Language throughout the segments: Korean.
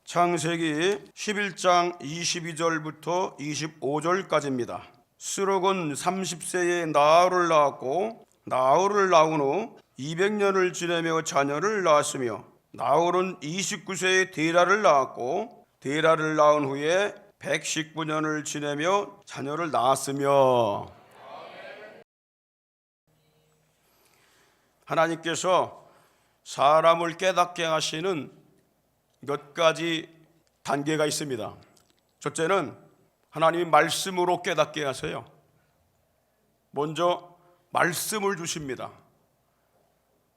창세기 11장 22절부터 25절까지입니다. 스룩은 30세에 나홀을 낳았고 나홀을 낳은 후 200년을 지내며 자녀를 낳았으며 나홀은 29세에 데라를 낳았고 데라를 낳은 후에 119년을 지내며 자녀를 낳았으며. 하나님께서 사람을 깨닫게 하시는 몇 가지 단계가 있습니다. 첫째는 하나님이 말씀으로 깨닫게 하세요. 먼저 말씀을 주십니다.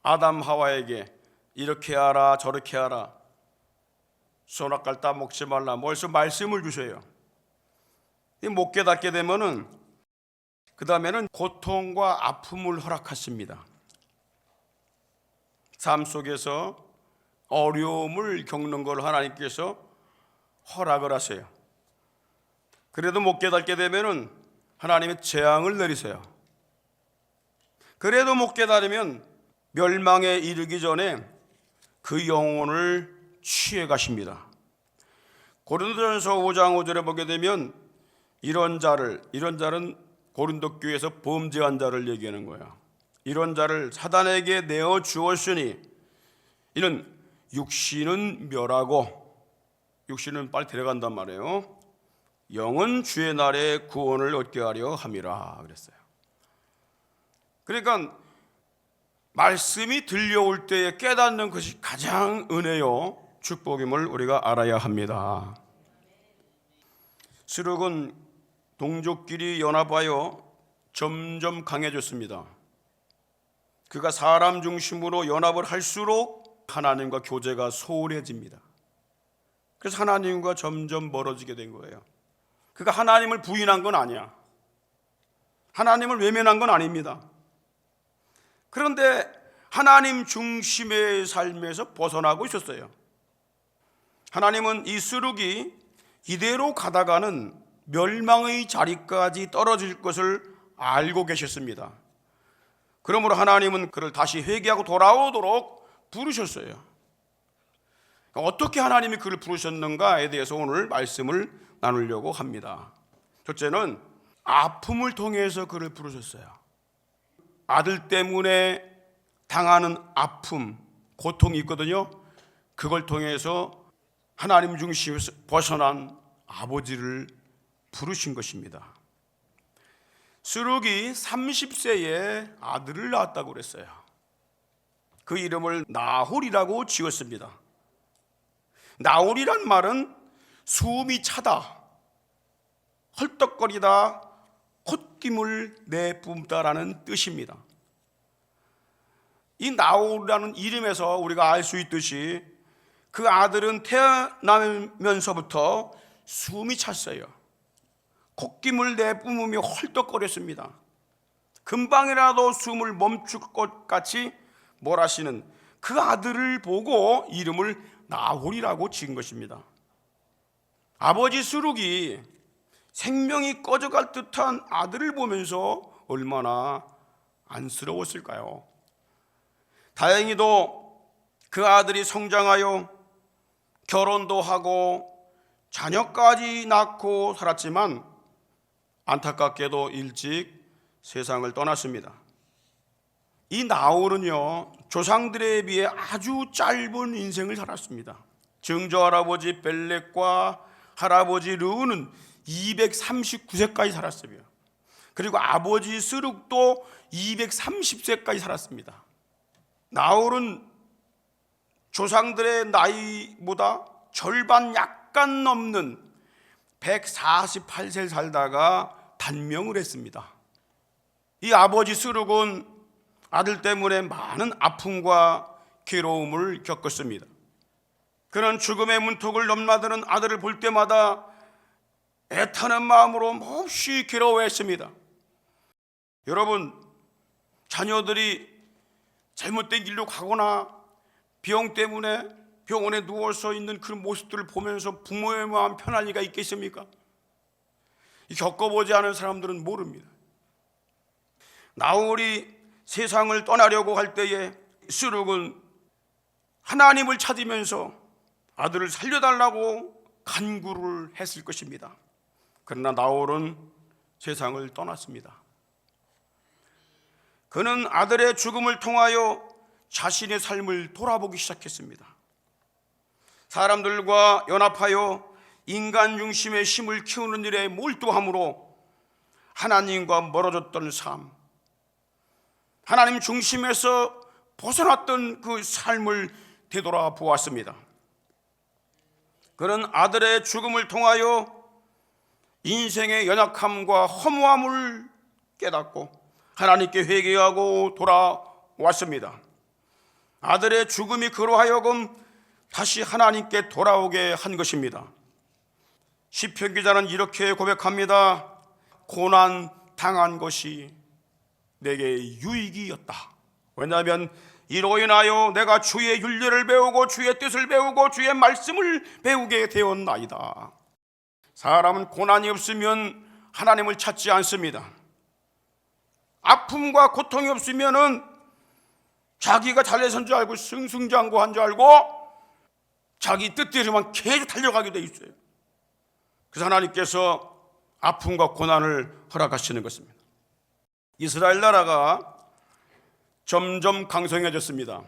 아담 하와에게 이렇게 하라 저렇게 하라, 선악과를 따먹지 말라, 벌써 말씀을 주셔요. 못 깨닫게 되면은 그 다음에는 고통과 아픔을 허락하십니다. 삶 속에서 어려움을 겪는 걸 하나님께서 허락을 하세요. 그래도 못 깨닫게 되면은 하나님의 재앙을 내리세요. 그래도 못 깨달으면 멸망에 이르기 전에 그 영혼을 취해 가십니다. 고린도전서 5장 5절에 보게 되면 이런 자는 고린도 교회에서 범죄한 자를 얘기하는 거야. 이런 자를 사단에게 내어 주었으니 이는 육신은 멸하고, 육신은 빨리 데려간단 말이에요. 영은 주의 날에 구원을 얻게 하려 함이라 그랬어요. 그러니까 말씀이 들려올 때에 깨닫는 것이 가장 은혜요 축복임을 우리가 알아야 합니다. 스룩은 동족끼리 연합하여 점점 강해졌습니다. 그가 사람 중심으로 연합을 할수록 하나님과 교제가 소홀해집니다. 그래서 하나님과 점점 멀어지게 된 거예요. 그가 하나님을 부인한 건 아니야. 하나님을 외면한 건 아닙니다. 그런데 하나님 중심의 삶에서 벗어나고 있었어요. 하나님은 이 스룩이 이대로 가다가는 멸망의 자리까지 떨어질 것을 알고 계셨습니다. 그러므로 하나님은 그를 다시 회개하고 돌아오도록 부르셨어요. 어떻게 하나님이 그를 부르셨는가에 대해서 오늘 말씀을 나누려고 합니다. 첫째는 아픔을 통해서 그를 부르셨어요. 아들 때문에 당하는 아픔, 고통이 있거든요. 그걸 통해서 하나님 중심에서 벗어난 아버지를 부르신 것입니다. 스룩이 30세에 아들을 낳았다고 그랬어요. 그 이름을 나홀이라고 지었습니다. 나홀이란 말은 숨이 차다, 헐떡거리다, 콧김을 내뿜다라는 뜻입니다. 이 나홀이라는 이름에서 우리가 알 수 있듯이 그 아들은 태어나면서부터 숨이 찼어요. 콧김을 내뿜으며 헐떡거렸습니다. 금방이라도 숨을 멈출 것 같이 몰아쉬는 그 아들을 보고 이름을 나홀이라고 지은 것입니다. 아버지 스룩이 생명이 꺼져갈 듯한 아들을 보면서 얼마나 안쓰러웠을까요? 다행히도 그 아들이 성장하여 결혼도 하고 자녀까지 낳고 살았지만 안타깝게도 일찍 세상을 떠났습니다. 이 나홀은요, 조상들에 비해 아주 짧은 인생을 살았습니다. 증조할아버지 벨렉과 할아버지 르우는 239세까지 살았으며, 그리고 아버지 스룩도 230세까지 살았습니다. 나홀은 조상들의 나이보다 절반 약간 넘는 148세를 살다가 단명을 했습니다. 이 아버지 스룩은 아들 때문에 많은 아픔과 괴로움을 겪었습니다. 그런 죽음의 문턱을 넘나드는 아들을 볼 때마다 애타는 마음으로 몹시 괴로워했습니다. 여러분, 자녀들이 잘못된 길로 가거나 병 때문에 병원에 누워서 있는 그 모습들을 보면서 부모의 마음 편할 리가 있겠습니까? 겪어보지 않은 사람들은 모릅니다. 나홀이 세상을 떠나려고 할 때에 스룩은 하나님을 찾으면서 아들을 살려달라고 간구를 했을 것입니다. 그러나 나홀은 세상을 떠났습니다. 그는 아들의 죽음을 통하여 자신의 삶을 돌아보기 시작했습니다. 사람들과 연합하여 인간 중심의 힘을 키우는 일에 몰두함으로 하나님과 멀어졌던 삶, 하나님 중심에서 벗어났던 그 삶을 되돌아보았습니다. 그는 아들의 죽음을 통하여 인생의 연약함과 허무함을 깨닫고 하나님께 회개하고 돌아왔습니다. 아들의 죽음이 그로 하여금 다시 하나님께 돌아오게 한 것입니다. 시편 기자는 이렇게 고백합니다. 고난 당한 것이 내게 유익이었다. 왜냐하면 이로 인하여 내가 주의 윤례를 배우고 주의 뜻을 배우고 주의 말씀을 배우게 되었나이다. 사람은 고난이 없으면 하나님을 찾지 않습니다. 아픔과 고통이 없으면 자기가 잘내선 줄 알고 승승장구한 줄 알고 자기 뜻대로만 계속 달려가게 돼 있어요. 그래서 하나님께서 아픔과 고난을 허락하시는 것입니다. 이스라엘 나라가 점점 강성해졌습니다.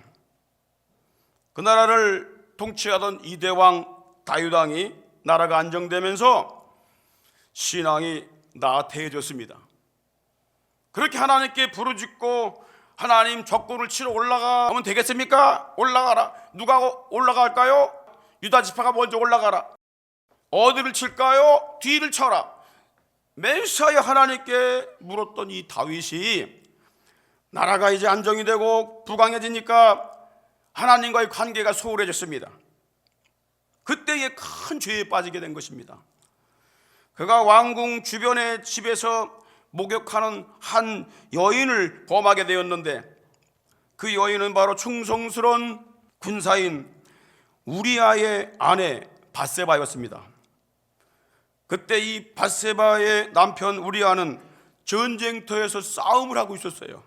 그 나라를 통치하던 이대왕 다윗 왕이 나라가 안정되면서 신앙이 나태해졌습니다. 그렇게 하나님께 부르짖고 하나님 적군을 치러 올라가면 되겠습니까? 올라가라. 누가 올라갈까요? 유다 지파가 먼저 올라가라. 어디를 칠까요? 뒤를 쳐라. 매사에 하나님께 물었던 이 다윗이 나라가 이제 안정이 되고 부강해지니까 하나님과의 관계가 소홀해졌습니다. 그때에 큰 죄에 빠지게 된 것입니다. 그가 왕궁 주변의 집에서 목욕하는 한 여인을 범하게 되었는데 그 여인은 바로 충성스러운 군사인 우리아의 아내 밧세바였습니다. 그때 이 밧세바의 남편 우리아는 전쟁터에서 싸움을 하고 있었어요.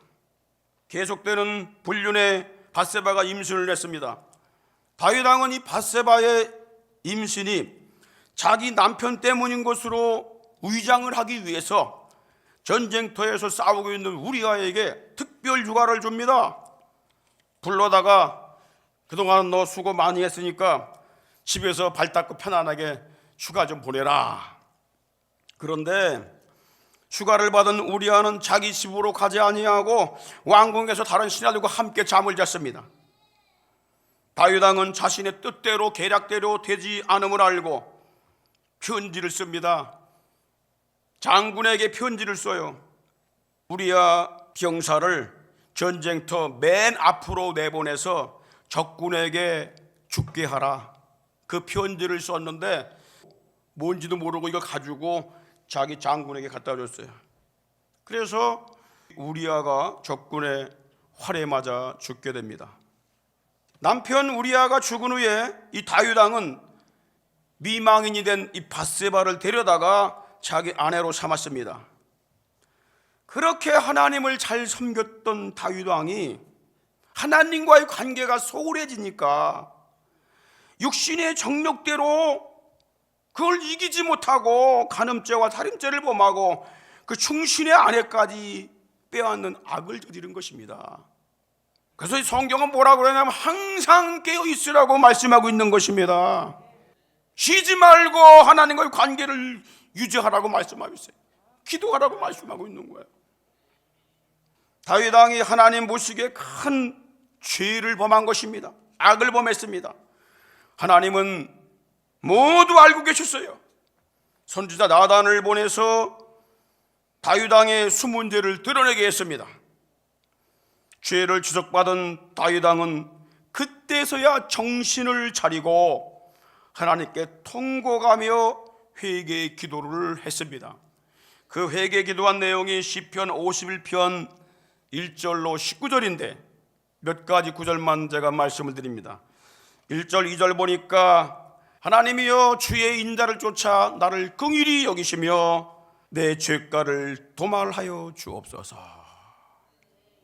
계속되는 불륜에 밧세바가 임신을 했습니다. 다윗 왕은 이 밧세바의 임신이 자기 남편 때문인 것으로 위장을 하기 위해서 전쟁터에서 싸우고 있는 우리아에게 특별 휴가를 줍니다. 불러다가 그동안 너 수고 많이 했으니까 집에서 발 닦고 편안하게 휴가 좀 보내라. 그런데 휴가를 받은 우리아는 자기 집으로 가지 아니하고 왕궁에서 다른 신하들과 함께 잠을 잤습니다. 다윗 왕은 자신의 뜻대로 계략대로 되지 않음을 알고 편지를 씁니다. 장군에게 편지를 써요. 우리아 병사를 전쟁터 맨 앞으로 내보내서 적군에게 죽게 하라. 그 편지를 썼는데 뭔지도 모르고 이걸 가지고 자기 장군에게 갖다 줬어요. 그래서 우리아가 적군의 활에 맞아 죽게 됩니다. 남편 우리아가 죽은 후에 이 다윗 왕은 미망인이 된 이 밧세바를 데려다가 자기 아내로 삼았습니다. 그렇게 하나님을 잘 섬겼던 다윗 왕이 하나님과의 관계가 소홀해지니까 육신의 정력대로 그걸 이기지 못하고 간음죄와 살인죄를 범하고 그 충신의 아내까지 빼앗는 악을 저지른 것입니다. 그래서 성경은 뭐라고 그러냐면 항상 깨어 있으라고 말씀하고 있는 것입니다. 쉬지 말고 하나님과의 관계를 유지하라고 말씀하고 있어요. 기도하라고 말씀하고 있는 거예요. 다윗 왕이 하나님 보시기에 큰 죄를 범한 것입니다. 악을 범했습니다. 하나님은 모두 알고 계셨어요. 선지자 나단을 보내서 다윗 왕의 숨은 죄를 드러내게 했습니다. 죄를 지적받은 다윗 왕은 그때서야 정신을 차리고 하나님께 통곡하며 회개 기도를 했습니다. 그 회개 기도한 내용이 시편 51편 1절로 19절인데 몇 가지 구절만 제가 말씀을 드립니다. 1절 2절 보니까 하나님이여 주의 인자를 쫓아 나를 긍휼히 여기시며 내 죄가를 도말하여 주옵소서.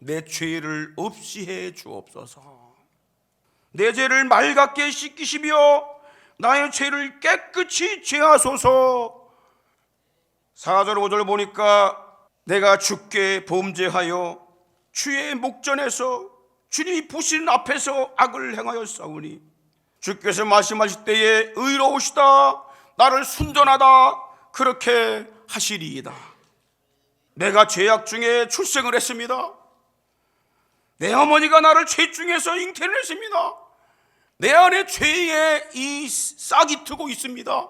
내 죄를 없이 해 주옵소서. 내 죄를 맑게 씻기시며 나의 죄를 깨끗이 제하소서. 4절 5절 보니까 내가 주께 범죄하여 주의 목전에서 주님이 보시는 앞에서 악을 행하였사오니 주께서 말씀하실 때에 의로우시다 나를 순전하다 그렇게 하시리이다. 내가 죄악 중에 출생을 했습니다. 내 어머니가 나를 죄 중에서 잉태를 했습니다. 내 안에 죄의 이 싹이 트고 있습니다.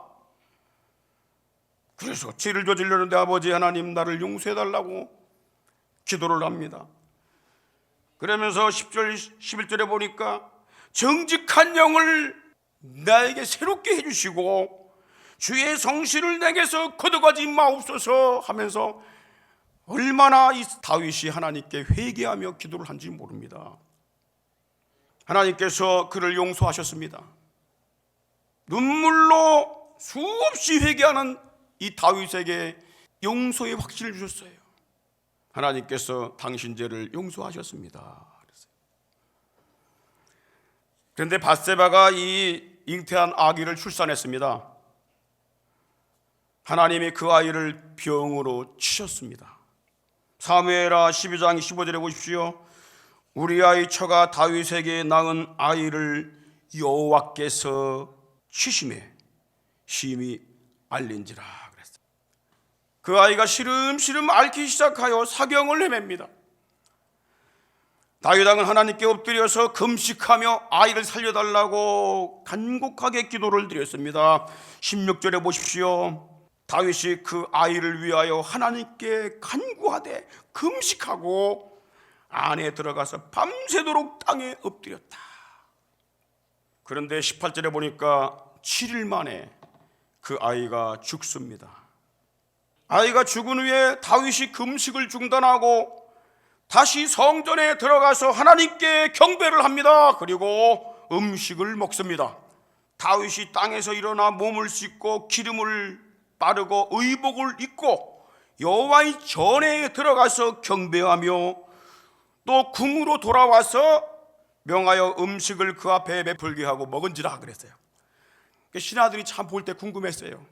그래서 죄를 저지르는데 아버지 하나님 나를 용서해달라고 기도를 합니다. 그러면서 10절 11절에 보니까 정직한 영을 나에게 새롭게 해주시고 주의 성실을 내게서 거둬가지 마옵소서 하면서 얼마나 이 다윗이 하나님께 회개하며 기도를 한지 모릅니다. 하나님께서 그를 용서하셨습니다. 눈물로 수없이 회개하는 이 다윗에게 용서의 확신을 주셨어요. 하나님께서 당신 죄를 용서하셨습니다. 그런데 밧세바가 이 잉태한 아기를 출산했습니다. 하나님이 그 아이를 병으로 치셨습니다. 사무엘하 12장 15절에 보십시오. 우리 아이 처가 다윗에게 낳은 아이를 여호와께서 치심에 심히 알린지라 그랬어요. 그 아이가 시름시름 앓기 시작하여 사경을 헤맵니다. 다윗 왕은 하나님께 엎드려서 금식하며 아이를 살려달라고 간곡하게 기도를 드렸습니다. 16절에 보십시오. 다윗이 그 아이를 위하여 하나님께 간구하되 금식하고 안에 들어가서 밤새도록 땅에 엎드렸다. 그런데 18절에 보니까 7일 만에 그 아이가 죽습니다. 아이가 죽은 후에 다윗이 금식을 중단하고 다시 성전에 들어가서 하나님께 경배를 합니다. 그리고 음식을 먹습니다. 다윗이 땅에서 일어나 몸을 씻고 기름을 바르고 의복을 입고 여호와의 전에 들어가서 경배하며 또 궁으로 돌아와서 명하여 음식을 그 앞에 베풀게 하고 먹은지라 그랬어요. 신하들이 참 볼 때 궁금했어요.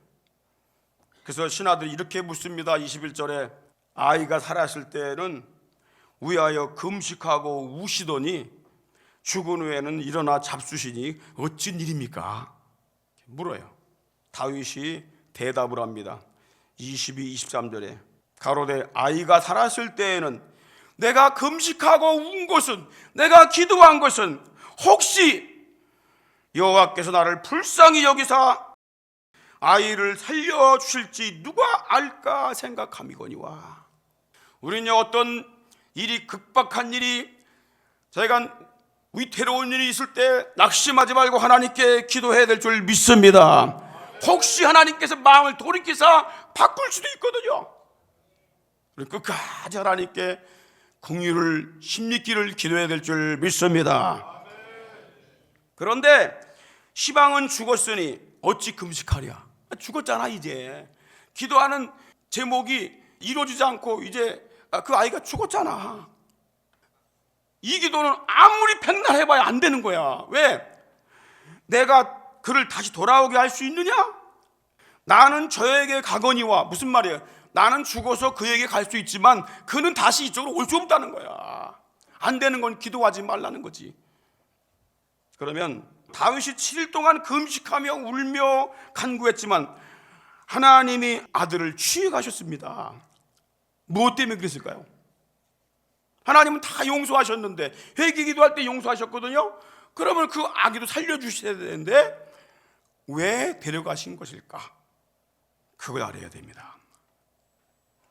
그래서 신하들이 이렇게 묻습니다. 21절에 아이가 살았을 때는 위하여 금식하고 우시더니 죽은 후에는 일어나 잡수시니 어찌 일입니까? 물어요. 다윗이 대답을 합니다. 22, 23절에 가로되 아이가 살았을 때에는 내가 금식하고 운 것은 내가 기도한 것은 혹시 여호와께서 나를 불쌍히 여기사 아이를 살려주실지 누가 알까 생각함이거니와. 우리는 어떤 일이 급박한 일이 저희가 위태로운 일이 있을 때 낙심하지 말고 하나님께 기도해야 될 줄 믿습니다. 혹시 하나님께서 마음을 돌이키사 바꿀 수도 있거든요. 끝까지 하나님께 긍휼을 심리기를 기도해야 될 줄 믿습니다. 그런데 시방은 죽었으니 어찌 금식하랴. 죽었잖아. 이제 기도하는 제목이 이루어지지 않고 이제 그 아이가 죽었잖아. 이 기도는 아무리 백날 해봐야 안 되는 거야. 왜? 내가 그를 다시 돌아오게 할 수 있느냐? 나는 저에게 가거니와. 무슨 말이에요? 나는 죽어서 그에게 갈 수 있지만 그는 다시 이쪽으로 올 수 없다는 거야. 안 되는 건 기도하지 말라는 거지. 그러면 다윗이 7일 동안 금식하며 울며 간구했지만 하나님이 아들을 취해가셨습니다. 무엇 때문에 그랬을까요? 하나님은 다 용서하셨는데 회개 기도할 때 용서하셨거든요. 그러면 그 아기도 살려주셔야 되는데 왜 데려가신 것일까? 그걸 알아야 됩니다.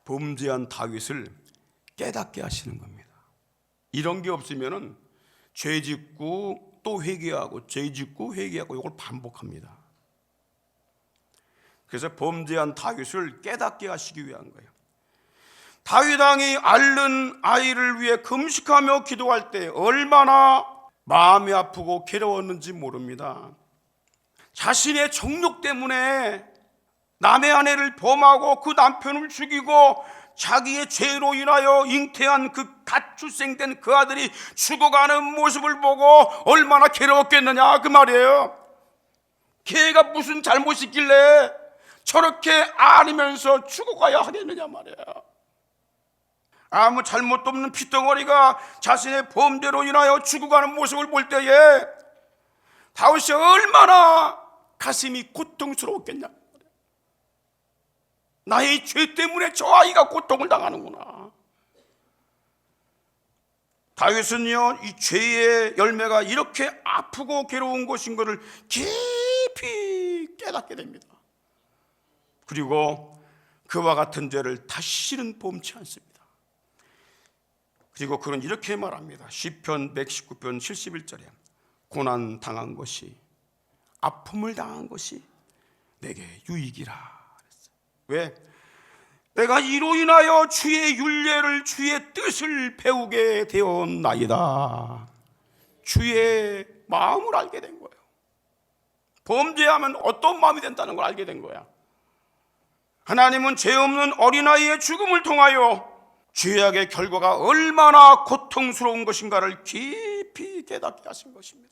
범죄한 다윗을 깨닫게 하시는 겁니다. 이런 게 없으면 죄 짓고 또 회개하고 죄 짓고 회개하고 이걸 반복합니다. 그래서 범죄한 다윗을 깨닫게 하시기 위한 거예요. 다윗 왕이 앓는 아이를 위해 금식하며 기도할 때 얼마나 마음이 아프고 괴로웠는지 모릅니다. 자신의 정욕 때문에 남의 아내를 범하고 그 남편을 죽이고 자기의 죄로 인하여 잉태한 그 갓 출생된 그 아들이 죽어가는 모습을 보고 얼마나 괴로웠겠느냐 그 말이에요. 걔가 무슨 잘못이 있길래 저렇게 앓으면서 죽어가야 하겠느냐 말이야. 아무 잘못도 없는 핏덩어리가 자신의 범죄로 인하여 죽어가는 모습을 볼 때에 다윗이 얼마나 가슴이 고통스러웠겠냐. 나의 죄 때문에 저 아이가 고통을 당하는구나. 다윗은요, 이 죄의 열매가 이렇게 아프고 괴로운 것인 것을 깊이 깨닫게 됩니다. 그리고 그와 같은 죄를 다시는 범치 않습니다. 그리고 그는 이렇게 말합니다. 시편 119편 71절에 고난 당한 것이, 아픔을 당한 것이 내게 유익이라. 왜? 내가 이로 인하여 주의 율례를, 주의 뜻을 배우게 되었나이다. 주의 마음을 알게 된 거예요. 범죄하면 어떤 마음이 된다는 걸 알게 된 거야. 하나님은 죄 없는 어린아이의 죽음을 통하여 죄악의 결과가 얼마나 고통스러운 것인가를 깊이 깨닫게 하신 것입니다.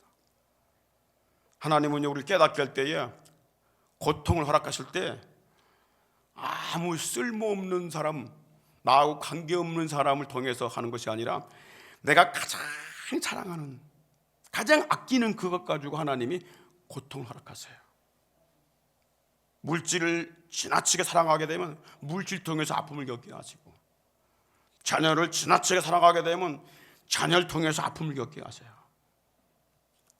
하나님은 우리를 깨닫게 할 때에, 고통을 허락하실 때 아무 쓸모없는 사람, 나하고 관계없는 사람을 통해서 하는 것이 아니라 내가 가장 사랑하는, 가장 아끼는 그것 가지고 하나님이 고통을 허락하세요. 물질을 지나치게 사랑하게 되면 물질 통해서 아픔을 겪게 하시고, 자녀를 지나치게 사랑하게 되면 자녀를 통해서 아픔을 겪게 하세요.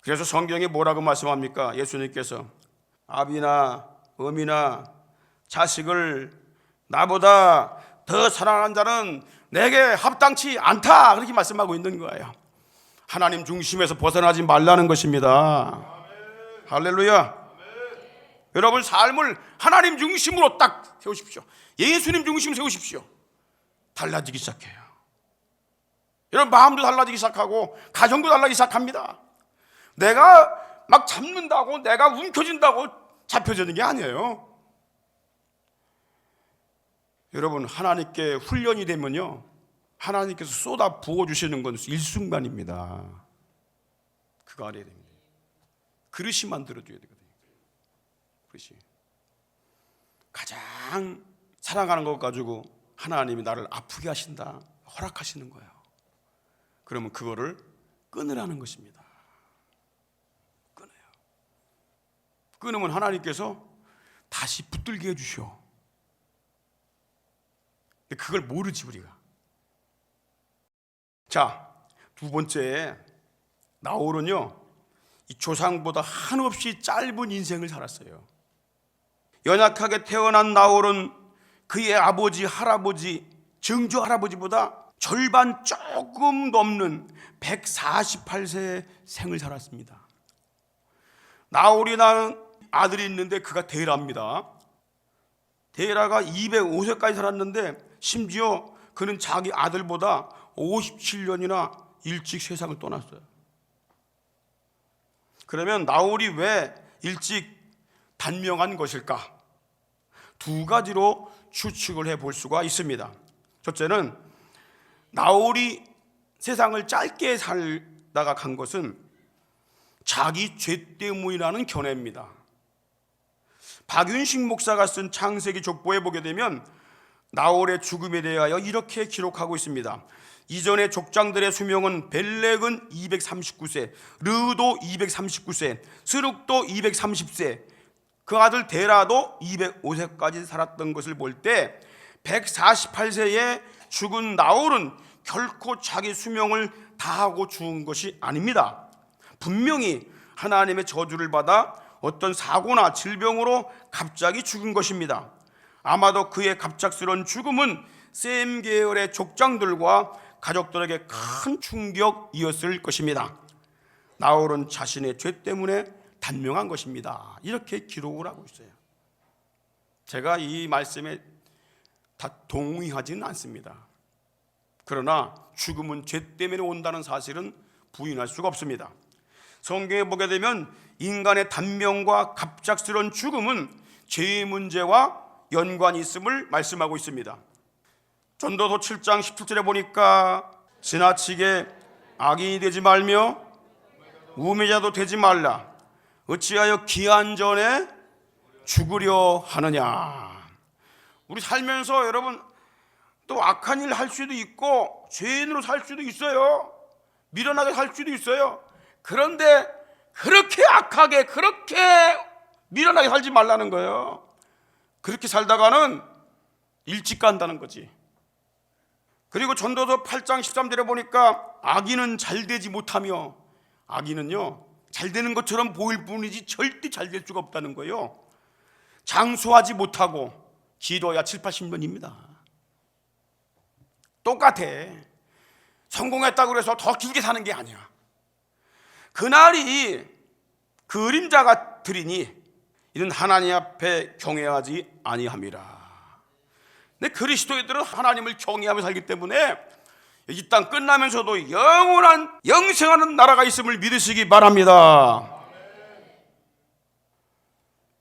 그래서 성경에 뭐라고 말씀합니까? 예수님께서 아비나 어미나 자식을 나보다 더 사랑하는 자는 내게 합당치 않다, 그렇게 말씀하고 있는 거예요. 하나님 중심에서 벗어나지 말라는 것입니다. 아멘. 할렐루야. 아멘. 여러분 삶을 하나님 중심으로 딱 세우십시오. 예수님 중심 세우십시오. 달라지기 시작해요. 여러분 마음도 달라지기 시작하고 가정도 달라지기 시작합니다. 내가 막 잡는다고, 내가 움켜진다고 잡혀지는 게 아니에요. 여러분 하나님께 훈련이 되면요, 하나님께서 쏟아 부어주시는 건 일순간입니다. 그거 알아야 됩니다. 그릇이 만들어줘야 되거든요. 그릇이. 가장 사랑하는 것 가지고 하나님이 나를 아프게 하신다, 허락하시는 거예요. 그러면 그거를 끊으라는 것입니다. 끊어요. 끊으면 하나님께서 다시 붙들게 해주셔. 근데 그걸 모르지 우리가. 자, 두 번째, 나홀은요, 이 조상보다 한없이 짧은 인생을 살았어요. 연약하게 태어난 나홀은 그의 아버지, 할아버지, 증조 할아버지보다 절반 조금 넘는 148세의 생을 살았습니다. 나홀이 낳은 아들이 있는데 그가 데라입니다. 데라가 205세까지 살았는데 심지어 그는 자기 아들보다 57년이나 일찍 세상을 떠났어요. 그러면 나홀이 왜 일찍 단명한 것일까? 두 가지로 추측을 해볼 수가 있습니다. 첫째는 나홀이 세상을 짧게 살다가 간 것은 자기 죄 때문이라는 견해입니다. 박윤식 목사가 쓴 창세기 족보에 보게 되면 나홀의 죽음에 대하여 이렇게 기록하고 있습니다. 이전의 족장들의 수명은 벨렉은 239세, 르도 239세, 스룩도 230세, 그 아들 데라도 205세까지 살았던 것을 볼 때 148세에 죽은 나홀은 결코 자기 수명을 다하고 죽은 것이 아닙니다. 분명히 하나님의 저주를 받아 어떤 사고나 질병으로 갑자기 죽은 것입니다. 아마도 그의 갑작스러운 죽음은 셈 계열의 족장들과 가족들에게 큰 충격이었을 것입니다. 나홀은 자신의 죄 때문에 단명한 것입니다. 이렇게 기록을 하고 있어요. 제가 이 말씀에 다 동의하지는 않습니다. 그러나 죽음은 죄 때문에 온다는 사실은 부인할 수가 없습니다. 성경에 보게 되면 인간의 단명과 갑작스러운 죽음은 죄의 문제와 연관이 있음을 말씀하고 있습니다. 전도서 7장 17절에 보니까 지나치게 악인이 되지 말며 우매자도 되지 말라. 어찌하여 기한 전에 죽으려 하느냐. 우리 살면서 여러분 또 악한 일 할 수도 있고 죄인으로 살 수도 있어요. 미련하게 살 수도 있어요. 그런데 그렇게 악하게, 그렇게 미련하게 살지 말라는 거예요. 그렇게 살다가는 일찍 간다는 거지. 그리고 전도서 8장 13절에 보니까 악인은 잘 되지 못하며, 악인은요 잘 되는 것처럼 보일 뿐이지 절대 잘 될 수가 없다는 거예요. 장수하지 못하고 기도야 7, 80년입니다. 똑같아. 성공했다고 해서 더 길게 사는 게 아니야. 그날이 그림자 같으리니 이는 하나님 앞에 경외하지 아니함이라. 근데 그리스도인들은 하나님을 경외하며 살기 때문에 이 땅 끝나면서도 영원한 영생하는 나라가 있음을 믿으시기 바랍니다.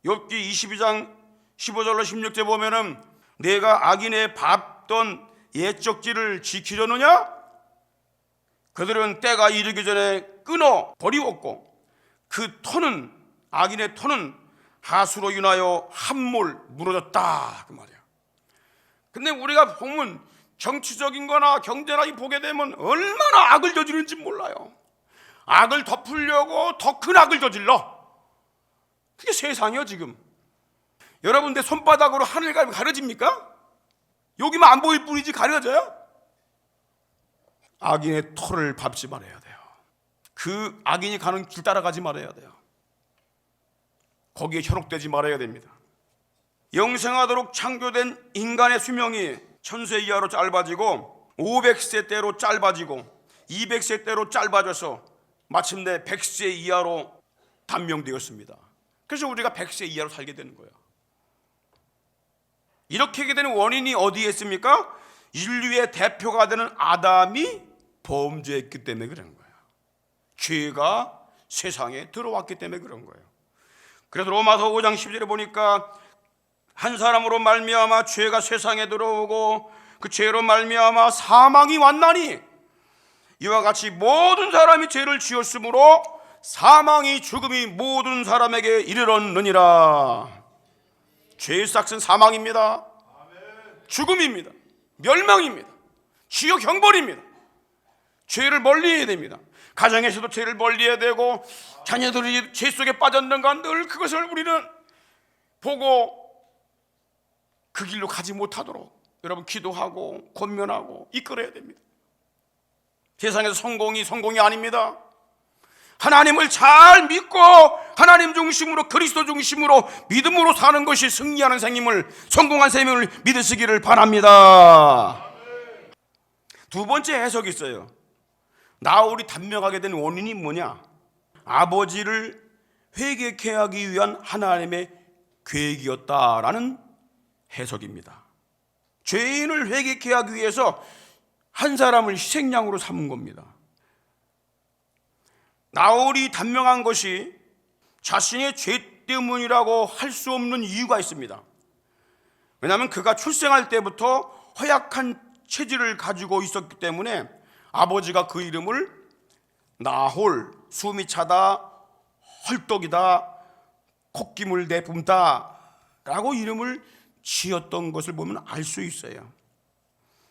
욥기 22장 15절로 16절 보면은 내가 악인의 밟던 옛적지를 지키려느냐? 그들은 때가 이르기 전에 끊어 버리웠고 그 터는, 악인의 터는 하수로 인하여 함몰 무너졌다, 그 말이야. 근데 우리가 보면 정치적인 거나 경제나 보게 되면 얼마나 악을 저지르는지 몰라요. 악을 덮으려고 더 큰 악을 저질러. 그게 세상이요 지금. 여러분 내 손바닥으로 하늘 가려집니까? 여기만 안 보일 뿐이지 가려져요? 악인의 터를 밟지 말아야 돼요. 그 악인이 가는 길 따라가지 말아야 돼요. 거기에 현혹되지 말아야 됩니다. 영생하도록 창조된 인간의 수명이 1000세 이하로 짧아지고 500세 때로 짧아지고 200세 때로 짧아져서 마침내 100세 이하로 단명되었습니다. 그래서 우리가 100세 이하로 살게 되는 거예요. 이렇게 하게 되는 원인이 어디에 있습니까? 인류의 대표가 되는 아담이 범죄했기 때문에 그런 거예요. 죄가 세상에 들어왔기 때문에 그런 거예요. 그래서 로마서 5장 10절에 보니까 한 사람으로 말미암아 죄가 세상에 들어오고 그 죄로 말미암아 사망이 왔나니 이와 같이 모든 사람이 죄를 지었으므로 사망이 죽음이 모든 사람에게 이르렀느니라. 죄의 삭은 사망입니다. 죽음입니다. 멸망입니다. 지옥 형벌입니다. 죄를 멀리해야 됩니다. 가정에서도 죄를 멀리해야 되고 자녀들이 죄 속에 빠졌는가 늘 그것을 우리는 보고 그 길로 가지 못하도록 여러분 기도하고 권면하고 이끌어야 됩니다. 세상에서 성공이 아닙니다. 하나님을 잘 믿고 하나님 중심으로 그리스도 중심으로 믿음으로 사는 것이 승리하는 생임을, 성공한 생임을 믿으시기를 바랍니다. 두 번째 해석이 있어요. 나홀이 단명하게 된 원인이 뭐냐? 아버지를 회개케 하기 위한 하나님의 계획이었다라는 해석입니다. 죄인을 회개케 하기 위해서 한 사람을 희생양으로 삼은 겁니다. 나홀이 단명한 것이 자신의 죄 때문이라고 할 수 없는 이유가 있습니다. 왜냐하면 그가 출생할 때부터 허약한 체질을 가지고 있었기 때문에 아버지가 그 이름을 나홀, 숨이 차다, 헐떡이다, 콧김을 내뿜다 라고 이름을 지었던 것을 보면 알 수 있어요.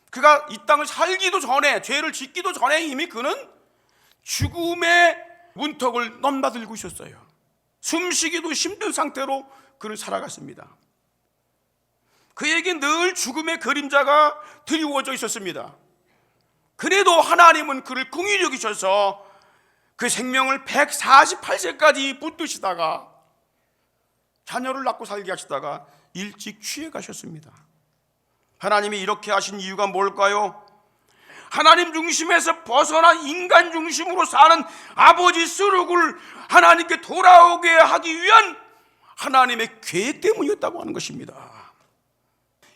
그가 이 땅을 살기도 전에, 죄를 짓기도 전에 이미 그는 죽음의 문턱을 넘나들고 있었어요. 숨쉬기도 힘든 상태로 그는 살아갔습니다. 그에게 늘 죽음의 그림자가 드리워져 있었습니다. 그래도 하나님은 그를 긍휼히 여기셔서 그 생명을 148세까지 붙드시다가 자녀를 낳고 살게 하시다가 일찍 취해 가셨습니다. 하나님이 이렇게 하신 이유가 뭘까요? 하나님 중심에서 벗어난 인간 중심으로 사는 아버지 수룩을 하나님께 돌아오게 하기 위한 하나님의 계획 때문이었다고 하는 것입니다.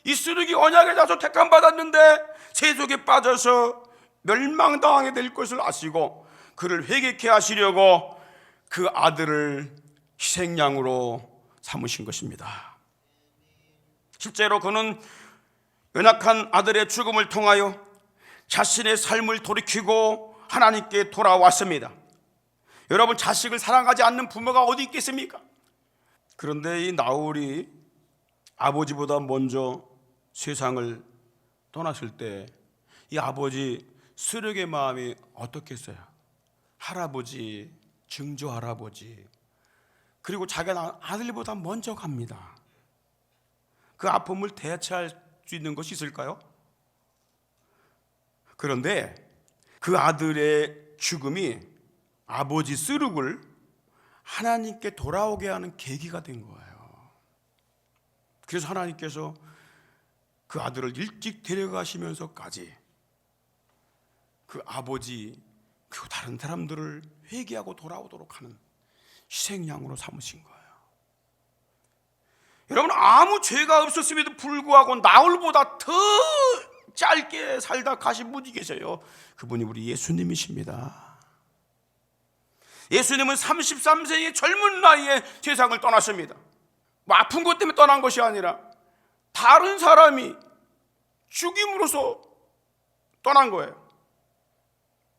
이 수룩이 언약의 자손 택함 받았는데 세속에 빠져서 멸망당하게 될 것을 아시고 그를 회개케 하시려고 그 아들을 희생양으로 삼으신 것입니다. 실제로 그는 연약한 아들의 죽음을 통하여 자신의 삶을 돌이키고 하나님께 돌아왔습니다. 여러분, 자식을 사랑하지 않는 부모가 어디 있겠습니까? 그런데 이 나홀이 아버지보다 먼저 세상을 떠났을 때 이 아버지 스륵의 마음이 어떻겠어요? 할아버지, 증조 할아버지, 그리고 자기 아들보다 먼저 갑니다. 그 아픔을 대체할 수 있는 것이 있을까요? 그런데 그 아들의 죽음이 아버지 스륵을 하나님께 돌아오게 하는 계기가 된 거예요. 그래서 하나님께서 그 아들을 일찍 데려가시면서까지 그 아버지 그리고 다른 사람들을 회개하고 돌아오도록 하는 희생양으로 삼으신 거예요. 여러분, 아무 죄가 없었음에도 불구하고 나홀보다 더 짧게 살다 가신 분이 계세요. 그분이 우리 예수님이십니다. 예수님은 33세의 젊은 나이에 세상을 떠났습니다. 뭐 아픈 것 때문에 떠난 것이 아니라 다른 사람이 죽임으로써 떠난 거예요.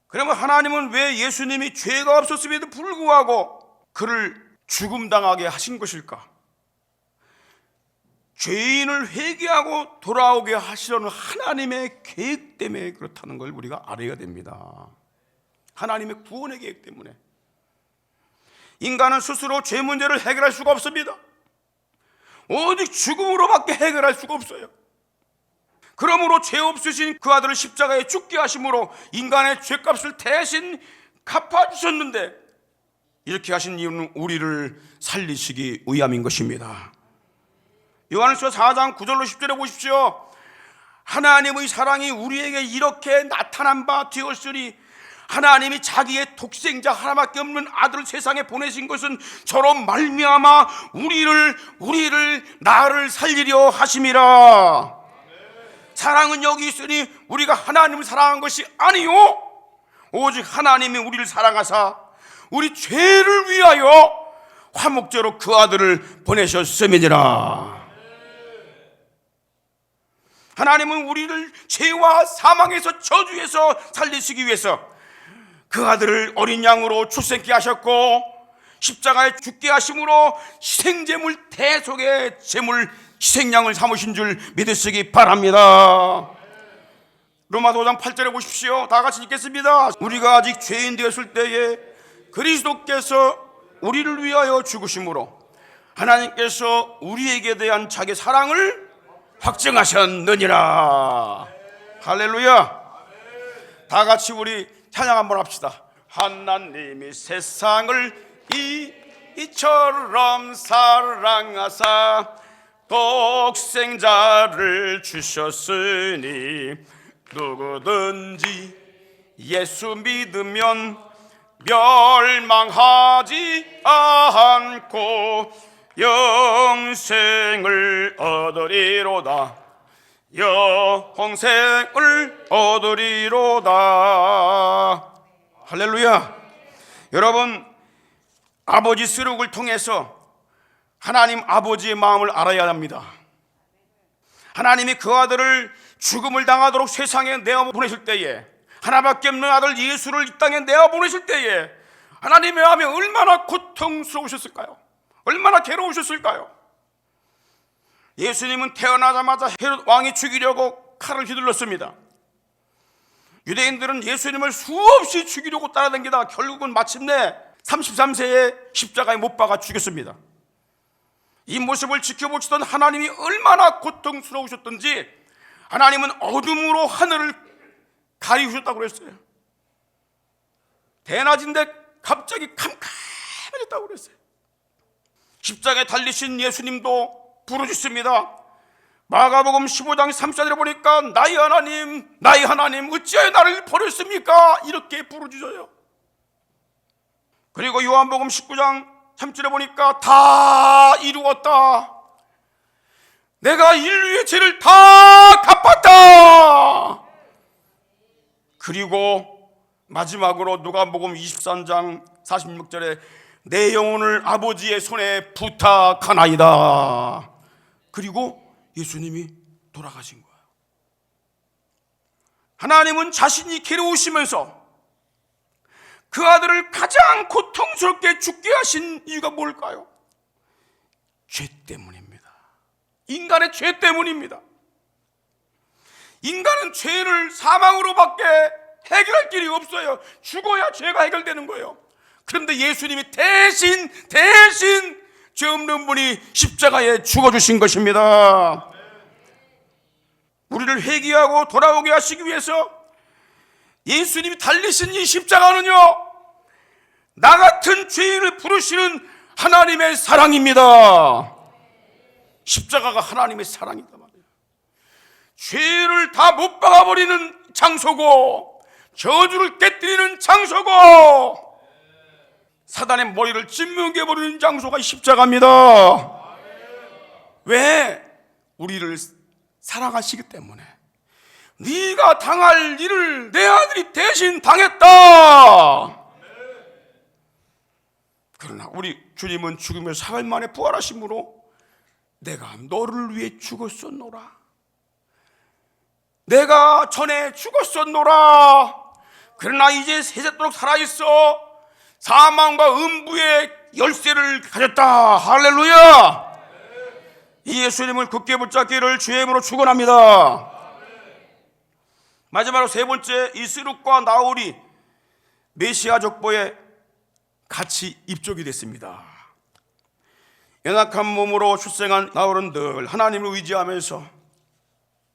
그러면 하나님은 왜 예수님이 죄가 없었음에도 불구하고 그를 죽음당하게 하신 것일까? 죄인을 회개하고 돌아오게 하시려는 하나님의 계획 때문에 그렇다는 걸 우리가 알아야 됩니다. 하나님의 구원의 계획 때문에. 인간은 스스로 죄 문제를 해결할 수가 없습니다. 오직 죽음으로밖에 해결할 수가 없어요. 그러므로 죄 없으신 그 아들을 십자가에 죽게 하심으로 인간의 죄값을 대신 갚아주셨는데, 이렇게 하신 이유는 우리를 살리시기 위함인 것입니다. 요한일서 4장 9절로 10절에 보십시오. 하나님의 사랑이 우리에게 이렇게 나타난 바 되었으니 하나님이 자기의 독생자 하나밖에 없는 아들을 세상에 보내신 것은 저로 말미암아 나를 살리려 하심이라. 사랑은 여기 있으니 우리가 하나님을 사랑한 것이 아니요 오직 하나님이 우리를 사랑하사 우리 죄를 위하여 화목제로 그 아들을 보내셨음이니라. 하나님은 우리를 죄와 사망에서 저주에서 살리시기 위해서 그 아들을 어린 양으로 출생케 하셨고 십자가에 죽게 하심으로 희생제물 대속의 제물 희생양을 삼으신 줄 믿으시기 바랍니다. 로마서 5장 8절에 보십시오. 다 같이 읽겠습니다. 우리가 아직 죄인 되었을 때에 그리스도께서 우리를 위하여 죽으심으로 하나님께서 우리에게 대한 자기 사랑을 확증하셨느니라. 할렐루야. 다 같이 우리 찬양 한번 합시다. 하나님이 세상을 이처럼 사랑하사 독생자를 주셨으니 누구든지 예수 믿으면 멸망하지 않고 영생을 얻으리로다. 영생을 얻으리로다. 할렐루야. 여러분, 아버지 스룩을 통해서 하나님 아버지의 마음을 알아야 합니다. 하나님이 그 아들을 죽음을 당하도록 세상에 내어보내실 때에, 하나밖에 없는 아들 예수를 이 땅에 내어보내실 때에 하나님의 마음이 얼마나 고통스러우셨을까요? 얼마나 괴로우셨을까요? 예수님은 태어나자마자 헤롯 왕이 죽이려고 칼을 휘둘렀습니다. 유대인들은 예수님을 수없이 죽이려고 따라다니다 결국은 마침내 33세에 십자가에 못 박아 죽였습니다. 이 모습을 지켜보시던 하나님이 얼마나 고통스러우셨던지 하나님은 어둠으로 하늘을 가리우셨다고 그랬어요. 대낮인데 갑자기 캄캄해졌다고 그랬어요. 십자가에 달리신 예수님도 부르짖습니다. 마가복음 15장 3절에 보니까 나의 하나님 어찌하여 나를 버렸습니까? 이렇게 부르짖어요. 그리고 요한복음 19장 3절에 보니까 다 이루었다. 내가 인류의 죄를 다 갚았다. 그리고 마지막으로 누가복음 23장 46절에 내 영혼을 아버지의 손에 부탁하나이다. 그리고 예수님이 돌아가신 거예요. 하나님은 자신이 괴로우시면서 그 아들을 가장 고통스럽게 죽게 하신 이유가 뭘까요? 죄 때문입니다. 인간의 죄 때문입니다. 인간은 죄를 사망으로밖에 해결할 길이 없어요. 죽어야 죄가 해결되는 거예요. 그런데 예수님이 대신 죄 없는 분이 십자가에 죽어주신 것입니다. 우리를 회개하고 돌아오게 하시기 위해서 예수님이 달리신 이 십자가는요, 나 같은 죄인을 부르시는 하나님의 사랑입니다. 십자가가 하나님의 사랑이다 말이에요. 죄를 다 못 박아버리는 장소고, 저주를 깨뜨리는 장소고, 사단의 머리를 찢뭉개버리는 장소가 십자가입니다. 왜? 우리를 사랑하시기 때문에. 네가 당할 일을 내 아들이 대신 당했다. 그러나 우리 주님은 죽으면서 사흘 만에 부활하심으로 내가 너를 위해 죽었었노라, 내가 전에 죽었었노라, 그러나 이제 세세토록 살아있어 사망과 음부의 열쇠를 가졌다. 할렐루야. 이 예수님을 굳게 붙잡기를 주의 이름으로 축원합니다. 마지막으로 세 번째, 이 스룩과 나홀이 메시아 족보에 같이 입족이 됐습니다. 연약한 몸으로 출생한 나홀은 늘 하나님을 의지하면서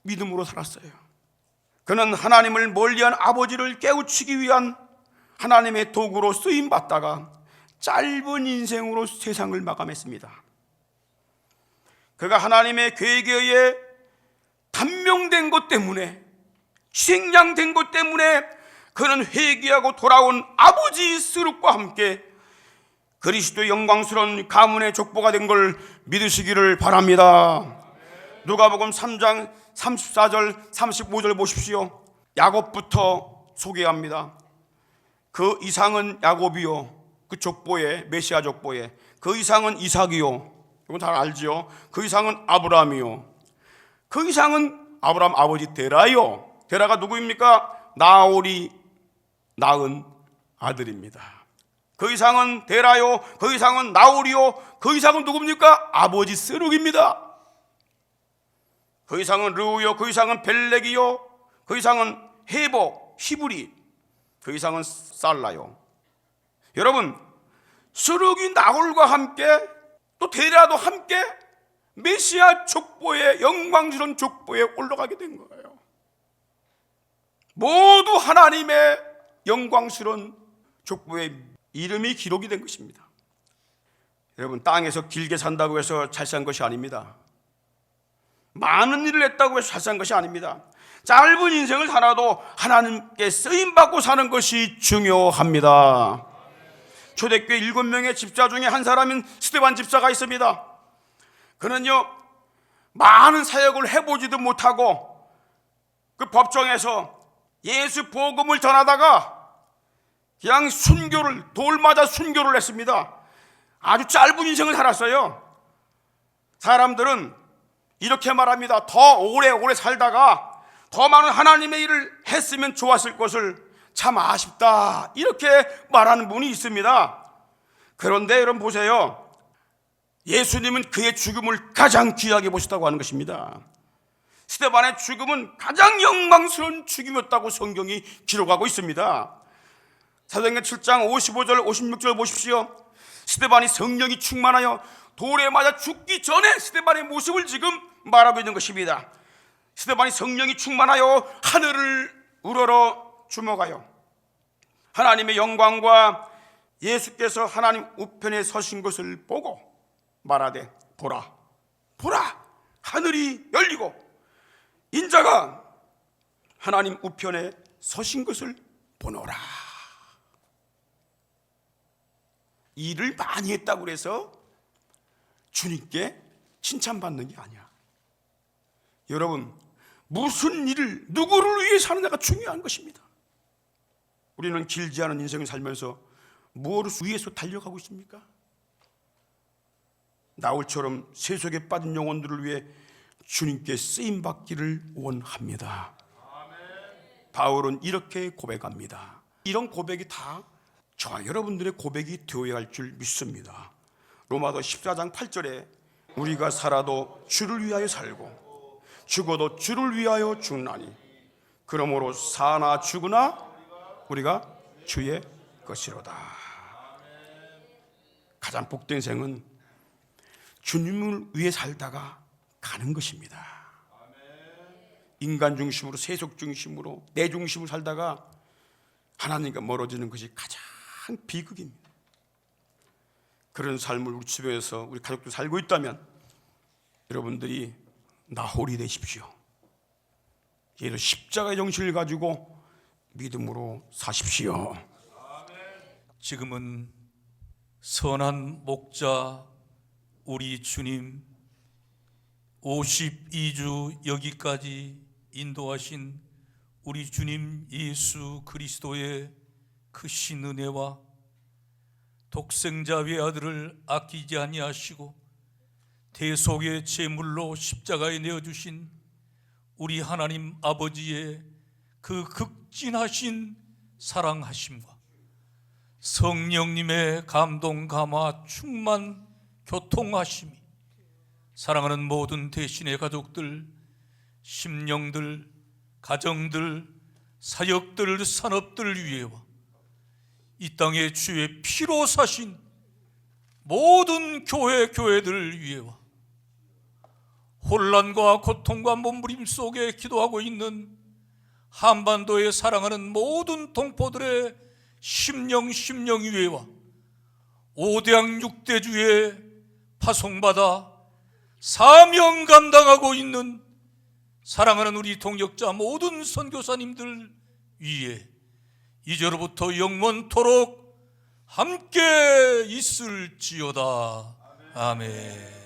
믿음으로 살았어요. 그는 하나님을 멀리한 아버지를 깨우치기 위한 하나님의 도구로 쓰임받다가 짧은 인생으로 세상을 마감했습니다. 그가 하나님의 계획에 의해 단명된 것 때문에, 희생양된 것 때문에 그는 회개하고 돌아온 아버지 스룩과 함께 그리스도의 영광스러운 가문의 족보가 된 걸 믿으시기를 바랍니다. 누가복음 3장 34절 35절 보십시오. 야곱부터 소개합니다. 그 이상은 야곱이요, 그 족보에, 메시아 족보에 그 이상은 이삭이요, 이건 잘 알지요. 그 이상은 아브라함이요, 그 이상은 아브라함 아버지 데라요. 데라가 누구입니까? 나홀이 낳은 아들입니다. 그 이상은 데라요, 그 이상은 나홀이요, 그 이상은 누굽니까? 아버지 스룩입니다. 그 이상은 르우요, 그 이상은 벨렉이요, 그 이상은 헤보, 히브리, 그 이상은 살라요. 여러분, 스룩이 나홀과 함께 또 데라도 함께 메시아 족보의 영광스러운 족보에 올라가게 된 거예요. 모두 하나님의 영광스러운 족보에 이름이 기록이 된 것입니다. 여러분, 땅에서 길게 산다고 해서 잘 산 것이 아닙니다. 많은 일을 했다고 해서 잘 산 것이 아닙니다. 짧은 인생을 살아도 하나님께 쓰임받고 사는 것이 중요합니다. 초대교회 7명의 집사 중에 한 사람인 스데반 집사가 있습니다. 그는요, 많은 사역을 해보지도 못하고 그 법정에서 예수 복음을 전하다가 그냥 돌 맞아 순교를 했습니다. 아주 짧은 인생을 살았어요. 사람들은 이렇게 말합니다. 더 오래 살다가 더 많은 하나님의 일을 했으면 좋았을 것을 참 아쉽다, 이렇게 말하는 분이 있습니다. 그런데 여러분 보세요. 예수님은 그의 죽음을 가장 귀하게 보셨다고 하는 것입니다. 스데반의 죽음은 가장 영광스러운 죽음이었다고 성경이 기록하고 있습니다. 사도행전 7장 55절 56절 보십시오. 스데반이 성령이 충만하여 돌에 맞아 죽기 전에 스데반의 모습을 지금 말하고 있는 것입니다. 스데반이 성령이 충만하여 하늘을 우러러 주목하여 하나님의 영광과 예수께서 하나님 우편에 서신 것을 보고 말하되 보라 하늘이 열리고 인자가 하나님 우편에 서신 것을 보노라. 일을 많이 했다고 해서 주님께 칭찬받는 게 아니야. 여러분, 무슨 일을 누구를 위해 사느냐가 중요한 것입니다. 우리는 길지 않은 인생을 살면서 무엇을 위해서 달려가고 있습니까? 나홀처럼 세속에 빠진 영혼들을 위해 주님께 쓰임받기를 원합니다. 바울은 이렇게 고백합니다. 이런 고백이 다 저와 여러분들의 고백이 되어야 할 줄 믿습니다. 로마서 14장 8절에 우리가 살아도 주를 위하여 살고 죽어도 주를 위하여 죽나니 그러므로 사나 죽으나 우리가 주의 것이로다. 가장 복된 생은 주님을 위해 살다가 가는 것입니다. 인간 중심으로, 세속 중심으로, 내 중심으로 살다가 하나님과 멀어지는 것이 가장 비극입니다. 그런 삶을 우리 주변에서 우리 가족들 살고 있다면 여러분들이 나홀이 되십시오. 예를 십자가의 정신을 가지고 믿음으로 사십시오. 지금은 선한 목자 우리 주님 52주 여기까지 인도하신 우리 주님 예수 그리스도의 크신 은혜와 독생자 외아들을 아끼지 아니하시고 대속의 제물로 십자가에 내어주신 우리 하나님 아버지의 그 극진하신 사랑하심과 성령님의 감동 감화 충만 교통하심이 사랑하는 모든 대신의 가족들, 심령들, 가정들, 사역들, 산업들 위에와 이 땅에 주의 피로 사신 모든 교회들 위에와 혼란과 고통과 몸부림 속에 기도하고 있는 한반도에 사랑하는 모든 동포들의 심령 위에와 5대양 6대주에 파송받아 사명 감당하고 있는 사랑하는 우리 동역자 모든 선교사님들 위에 이제로부터 영원토록 함께 있을지어다. 아멘.